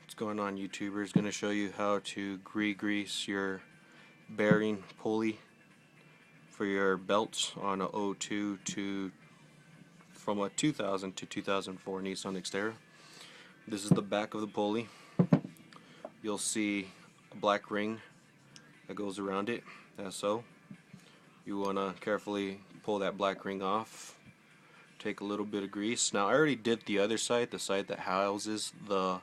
What's going on, YouTubers? Going to show you how to re-grease your bearing pulley for your belts on a from a 2000 to 2004 Nissan Xterra. This is the back of the pulley. You'll see a black ring that goes around it, as so. You want to carefully pull that black ring off. Take a little bit of grease. Now I already did the other side, the side that houses the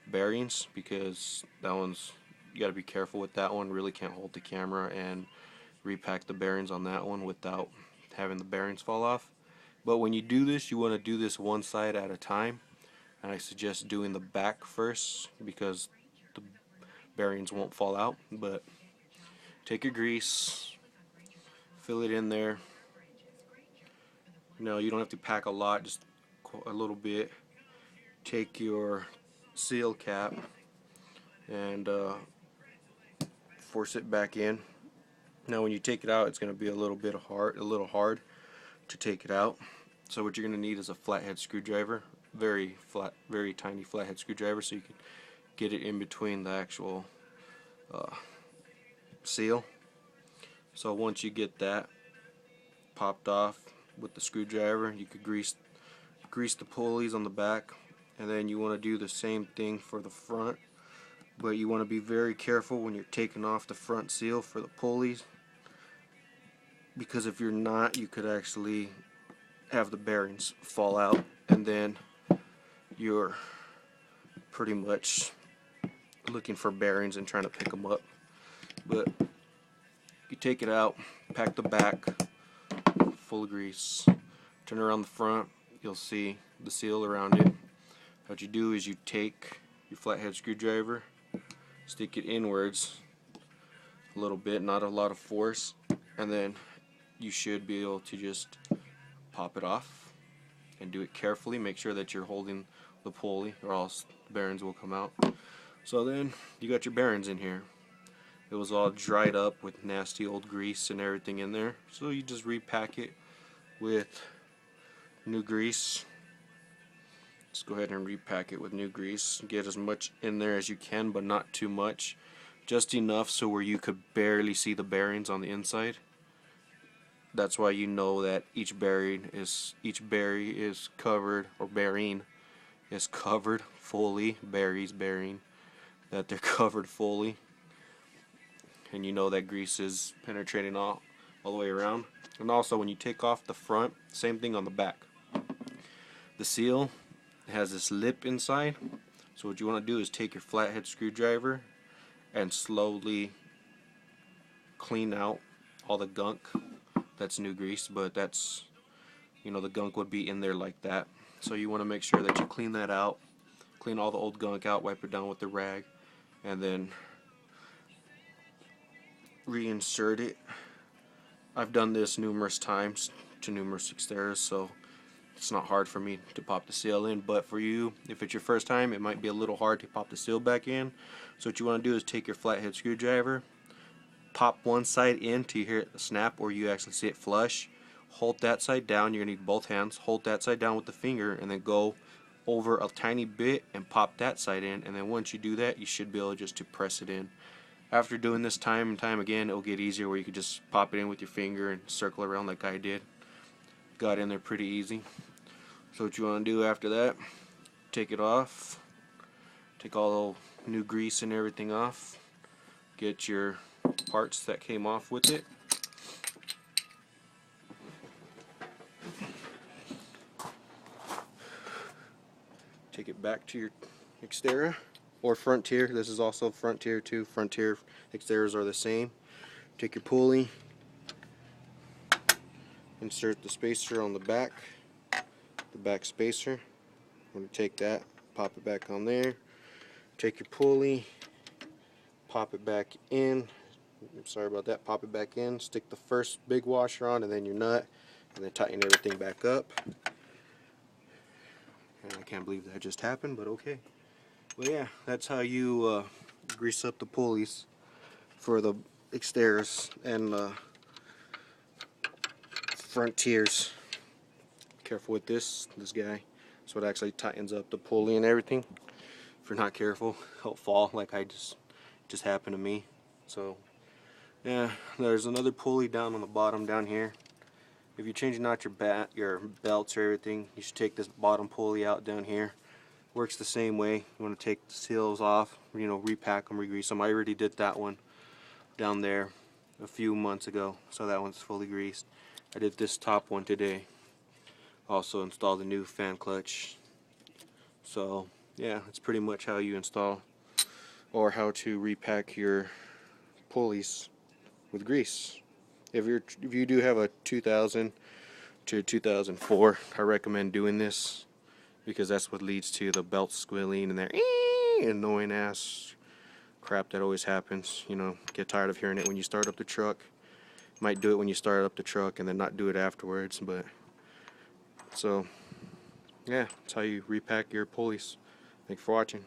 bearings, because that one's, you got to be careful with that one. Really can't hold the camera and repack the bearings on that one without having the bearings fall off. But when you do this, you want to do this one side at a time, and I suggest doing the back first because the bearings won't fall out. But take your grease, fill it in there. No, you don't have to pack a lot, just a little bit. Take your seal cap and force it back in. Now when you take it out, it's going to be a little hard to take it out. So what you're going to need is a flathead screwdriver, very tiny flathead screwdriver, so you can get it in between the actual seal. So once you get that popped off with the screwdriver, you could grease the pulleys on the back, and then you want to do the same thing for the front. But you want to be very careful when you're taking off the front seal for the pulleys, because if you're not, you could actually have the bearings fall out, and then you're pretty much looking for bearings and trying to pick them up. But you take it out, pack the back full of grease, turn around the front, you'll see the seal around it. What you do is you take your flathead screwdriver, stick it inwards a little bit, not a lot of force, and then you should be able to just pop it off, and do it carefully. Make sure that you're holding the pulley or else the bearings will come out. So then you got your bearings in here. It was all dried up with nasty old grease and everything in there, so you just repack it with new grease. Just go ahead and repack it with new grease. Get as much in there as you can, but not too much, just enough so where you could barely see the bearings on the inside. That's why you know that each bearing is covered, or bearing is covered fully. Bearing that they're covered fully, and you know that grease is penetrating all the way around. And also when you take off the front, same thing on the back. The seal has this lip inside, so what you want to do is take your flathead screwdriver and slowly clean out all the gunk. That's new grease, but that's, you know, the gunk would be in there like that. So you want to make sure that you clean that out, clean all the old gunk out, wipe it down with the rag, and then reinsert it. I've done this numerous times to numerous Xterras, so it's not hard for me to pop the seal in. But for you, if it's your first time, it might be a little hard to pop the seal back in. So what you want to do is take your flathead screwdriver, pop one side in till you hear it snap, or you actually see it flush. Hold that side down. You're going to need both hands. Hold that side down with the finger, and then go over a tiny bit and pop that side in. And then once you do that, you should be able just to press it in. After doing this time and time again, it'll get easier where you can just pop it in with your finger and circle around like I did. Got in there pretty easy. So what you want to do after that, take it off, take all the new grease and everything off, get your parts that came off with it. Take it back to your Xterra or Frontier. This is also Frontier too. Frontier Xterras are the same. Take your pulley, insert the spacer on the back spacer. I'm going to take that, pop it back on there. Take your pulley, pop it back in. Sorry about that. Pop it back in. Stick the first big washer on, and then your nut, and then tighten everything back up. And I can't believe that just happened, but okay. Well, yeah, that's how you grease up the pulleys for the Xterras and Frontiers. Careful with this guy. So it actually tightens up the pulley and everything. if you're not careful, it'll fall like just happened to me. So yeah, there's another pulley down on the bottom down here. If you're changing out your belts or everything, you should take this bottom pulley out down here. Works the same way. You want to take the seals off, repack them, re-grease them. I already did that one down there a few months ago, so that one's fully greased. I did this top one today. Also installed a new fan clutch. So yeah, it's pretty much how you install or how to repack your pulleys with grease. If you do have a 2000 to 2004, I recommend doing this because that's what leads to the belt squealing and that annoying ass crap that always happens. Get tired of hearing it when you start up the truck. Might do it when you start up the truck and then not do it afterwards, but so yeah, that's how you repack your pulleys. Thanks for watching.